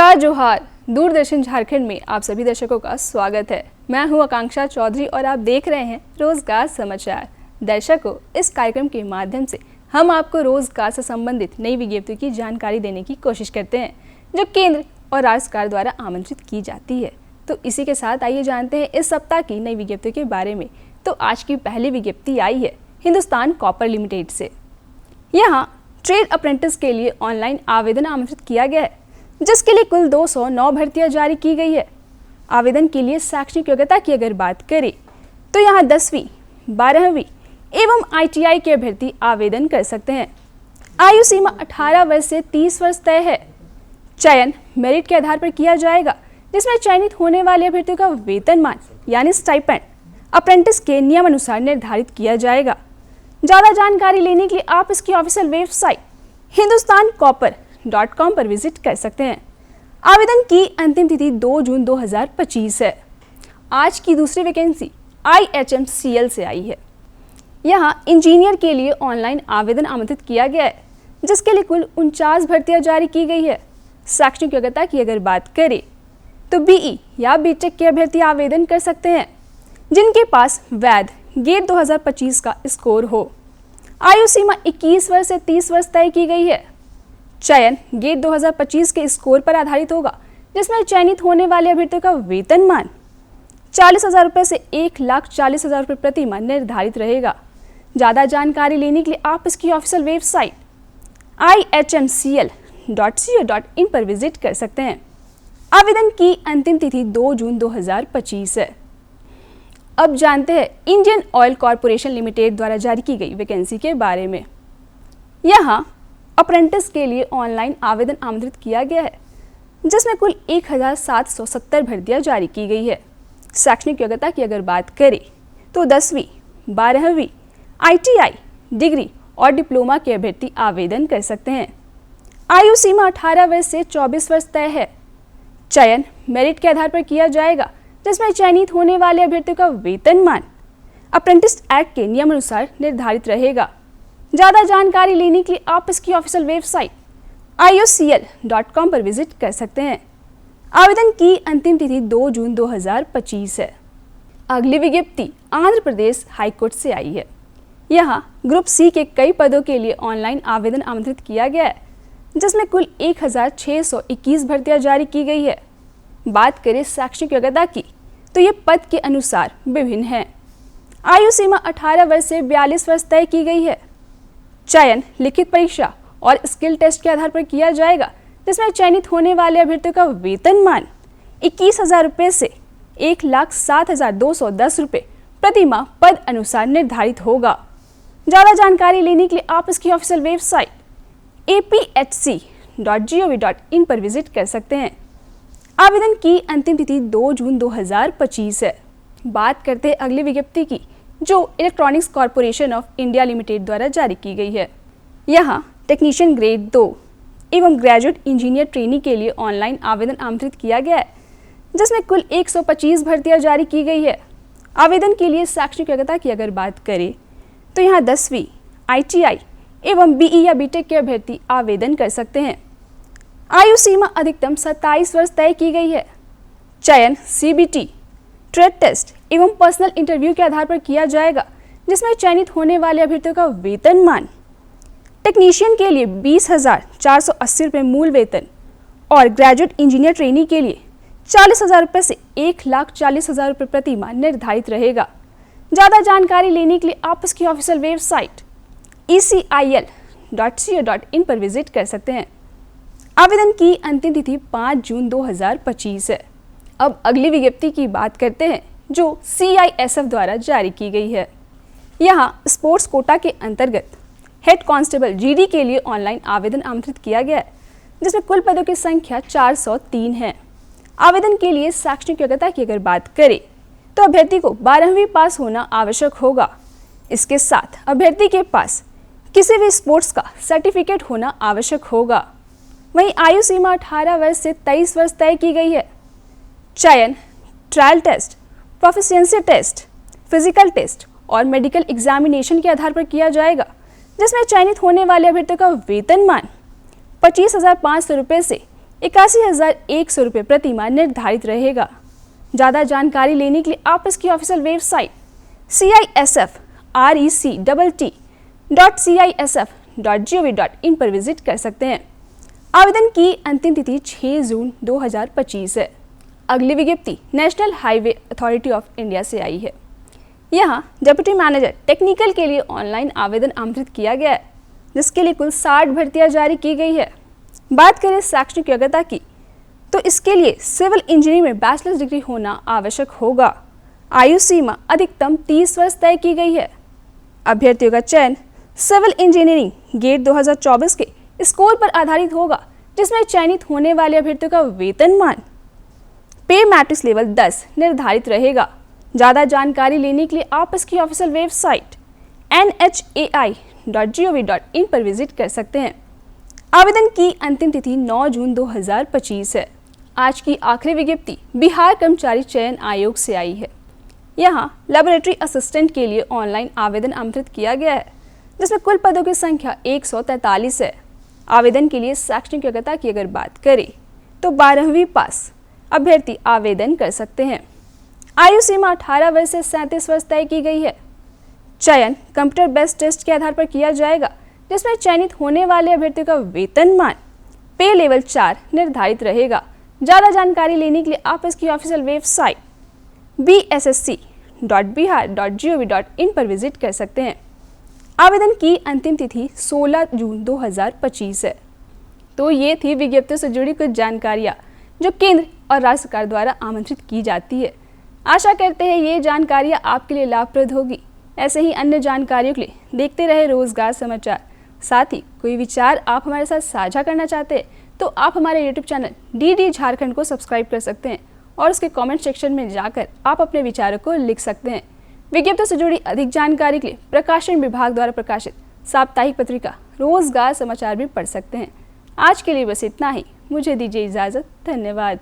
नमस्कार जोहार। दूरदर्शन झारखंड में आप सभी दर्शकों का स्वागत है। मैं हूं आकांक्षा चौधरी और आप देख रहे हैं रोजगार समाचार। दर्शकों, इस कार्यक्रम के माध्यम से हम आपको रोजगार से संबंधित नई विज्ञप्तियों की जानकारी देने की कोशिश करते हैं जो केंद्र और राज्य सरकार द्वारा आमंत्रित की जाती है। तो इसी के साथ आइए जानते हैं इस सप्ताह की नई विज्ञप्तियों के बारे में। तो आज की पहली विज्ञप्ति आई है हिंदुस्तान कॉपर लिमिटेड से। यहाँ ट्रेड अप्रेंटिस के लिए ऑनलाइन आवेदन आमंत्रित किया गया है, जिसके लिए कुल 209 भर्तियां जारी की गई है। आवेदन के लिए शैक्षणिक योग्यता की अगर बात करें तो यहाँ 10वीं, 12वीं एवं ITI के अभ्यर्थी आवेदन कर सकते हैं। आयु सीमा 18 वर्ष से 30 वर्ष तय है। चयन मेरिट के आधार पर किया जाएगा, जिसमें चयनित होने वाले अभ्यर्थियों का वेतनमान यानी स्टाइपेंड अप्रेंटिस के नियम अनुसार निर्धारित किया जाएगा। ज़्यादा जानकारी लेने के लिए आप इसकी ऑफिशियल वेबसाइट hindustancopper.com पर विजिट कर सकते हैं। आवेदन की अंतिम तिथि 2 जून 2025 है। आज की दूसरी वैकेंसी IHMCL से आई है। यहाँ इंजीनियर के लिए ऑनलाइन आवेदन आमंत्रित किया गया है, जिसके लिए कुल 49 भर्तियां जारी की गई है। शैक्षणिक योग्यता की अगर बात करें तो BE या BTech के अभ्यर्थी आवेदन कर सकते हैं, जिनके पास वैध गेट 2025 का स्कोर हो। आयु सीमा 21 वर्ष से 30 वर्ष तय की गई है। चयन गेट 2025 के स्कोर पर आधारित होगा, जिसमें चयनित होने वाले अभ्यर्थियों का वेतनमान 40,000 रुपये से 1,40,000 रुपये प्रति माह निर्धारित रहेगा। ज़्यादा जानकारी लेने के लिए आप इसकी ऑफिशियल वेबसाइट ihmcl.co.in पर विजिट कर सकते हैं। आवेदन की अंतिम तिथि 2 जून 2025 है। अब जानते हैं इंडियन ऑयल कॉरपोरेशन लिमिटेड द्वारा जारी की गई वैकेंसी के बारे में। यहाँ अप्रेंटिस के लिए ऑनलाइन आवेदन आमंत्रित किया गया है, जिसमें कुल 1770 भर्तियां जारी की गई है। शैक्षणिक योग्यता की अगर बात करें तो 10वीं, 12वीं ITI डिग्री और डिप्लोमा के अभ्यर्थी आवेदन कर सकते हैं। आयु सीमा 18 वर्ष से 24 वर्ष तय है। चयन मेरिट के आधार पर किया जाएगा, जिसमें चयनित होने वाले अभ्यर्थियों का वेतनमान अप्रेंटिस एक्ट के नियम अनुसार निर्धारित रहेगा। ज़्यादा जानकारी लेने के लिए आप इसकी ऑफिशियल वेबसाइट iocl.com पर विजिट कर सकते हैं। आवेदन की अंतिम तिथि 2 जून 2025 है। अगली विज्ञप्ति आंध्र प्रदेश हाईकोर्ट से आई है। यहाँ ग्रुप C के कई पदों के लिए ऑनलाइन आवेदन आमंत्रित किया गया है, जिसमें कुल 1621 भर्तियां जारी की गई है। बात करें शैक्षणिक योग्यता की तो ये पद के अनुसार विभिन्न हैं। आयु सीमा 18 वर्ष से 42 वर्ष तय की गई है। चयन लिखित परीक्षा और स्किल टेस्ट के आधार पर किया जाएगा, जिसमें चयनित होने वाले अभ्यर्थियों का वेतनमान 21,000 रुपये से 1,07,210 रुपये प्रति माह पद अनुसार निर्धारित होगा। ज़्यादा जानकारी लेने के लिए आप इसकी ऑफिशियल वेबसाइट aphc.gov.in पर विजिट कर सकते हैं। आवेदन की अंतिम तिथि 2 जून 2025 है। बात करते हैं अगली विज्ञप्ति की, जो electronics corporation of India limited द्वारा जारी की गई है। यहाँ टेक्नीशियन ग्रेड 2 एवं ग्रेजुएट इंजीनियर ट्रेनी के लिए ऑनलाइन आवेदन आमंत्रित किया गया है, जिसमें कुल 125 भर्तियां जारी की गई है। आवेदन के लिए शैक्षणिक योग्यता की अगर बात करें तो यहाँ 10वीं ITI एवं BE या BTech के अभ्यर्थी आवेदन कर सकते हैं। आयु सीमा अधिकतम 27 वर्ष तय की गई है। चयन CBT, ट्रेड टेस्ट एवं पर्सनल इंटरव्यू के आधार पर किया जाएगा, जिसमें चयनित होने वाले अभ्यर्थियों का वेतनमान टेक्नीशियन के लिए 20,480 रुपये मूल वेतन और ग्रेजुएट इंजीनियर ट्रेनी के लिए 40,000 रुपये से 1,40,000 रुपये प्रति माह निर्धारित रहेगा। ज़्यादा जानकारी लेने के लिए आप इसकी ऑफिशियल वेबसाइट ecil.co.in पर विजिट कर सकते हैं। आवेदन की अंतिम तिथि 5 जून 2025 है। अब अगली विज्ञप्ति की बात करते हैं, जो CISF द्वारा जारी की गई है। यहाँ स्पोर्ट्स कोटा के अंतर्गत हेड कांस्टेबल GD के लिए ऑनलाइन आवेदन आमंत्रित किया गया है, जिसमें कुल पदों की संख्या 403 है। आवेदन के लिए शैक्षणिक योग्यता की अगर बात करें तो अभ्यर्थी को 12वीं पास होना आवश्यक होगा। इसके साथ अभ्यर्थी के पास किसी भी स्पोर्ट्स का सर्टिफिकेट होना आवश्यक होगा। वहीं आयु सीमा 18 वर्ष से 23 वर्ष तय की गई है। चयन trial test, proficiency test, physical test और मेडिकल एग्जामिनेशन के आधार पर किया जाएगा, जिसमें चयनित होने वाले अभ्यर्थियों का वेतनमान 25,500 रुपये से 81,100 रुपये प्रति माह निर्धारित रहेगा। ज़्यादा जानकारी लेने के लिए आप इसकी ऑफिशियल वेबसाइट CISFREC.CISF.gov.in पर विजिट कर सकते हैं। आवेदन की अंतिम तिथि 6 जून 2025 है। अगली विज्ञप्ति national highway authority of India से आई है। यहाँ डिप्टी मैनेजर टेक्निकल के लिए ऑनलाइन आवेदन आमंत्रित किया गया है, जिसके लिए कुल 60 भर्तियां जारी की गई है। बात करें शैक्षणिक योग्यता की, तो इसके लिए सिविल इंजीनियरिंग में बैचलर्स डिग्री होना आवश्यक होगा। आयु सीमा अधिकतम 30 वर्ष तय की गई है। अभ्यर्थियों का चयन सिविल इंजीनियरिंग गेट 2024 के स्कोर पर आधारित होगा, जिसमें चयनित होने वाले अभ्यर्थियों का वेतनमान पे मैट्रिक्स लेवल 10 निर्धारित रहेगा। ज़्यादा जानकारी लेने के लिए आप इसकी ऑफिशियल वेबसाइट nhai.gov.in पर विजिट कर सकते हैं। आवेदन की अंतिम तिथि 9 जून 2025 है। आज की आखिरी विज्ञप्ति बिहार कर्मचारी चयन आयोग से आई है। यहाँ लेबोरेटरी असिस्टेंट के लिए ऑनलाइन आवेदन आमंत्रित किया गया है, जिसमें कुल पदों की संख्या 143 है। आवेदन के लिए शैक्षणिक योग्यता की अगर बात करें तो 12वीं पास अभ्यर्थी आवेदन कर सकते हैं। आयु सीमा 18 वर्ष से 37 वर्ष तय की गई है। चयन कंप्यूटर बेस्ड टेस्ट के आधार पर किया जाएगा, जिसमें चयनित होने वाले अभ्यर्थियों का वेतनमान पे लेवल 4 निर्धारित रहेगा। ज़्यादा जानकारी लेने के लिए आप इसकी ऑफिशियल वेबसाइट bssc.bihar.gov.in पर विजिट कर सकते हैं। आवेदन की अंतिम तिथि 16 जून 2025 है। तो ये थी विज्ञप्ति से जुड़ी कुछ जानकारियाँ जो केंद्र और राज्य सरकार द्वारा आमंत्रित की जाती है। आशा करते हैं ये जानकारियाँ आपके लिए लाभप्रद होगी। ऐसे ही अन्य जानकारियों के लिए देखते रहे रोजगार समाचार। साथ ही कोई विचार आप हमारे साथ साझा करना चाहते हैं तो आप हमारे YouTube चैनल DD झारखंड को सब्सक्राइब कर सकते हैं और उसके कमेंट सेक्शन में जाकर आप अपने विचारों को लिख सकते हैं। विज्ञप्ति से जुड़ी अधिक जानकारी के लिए प्रकाशन विभाग द्वारा प्रकाशित साप्ताहिक पत्रिका रोजगार समाचार भी पढ़ सकते हैं। आज के लिए बस इतना ही। मुझे दीजिए इजाज़त। धन्यवाद।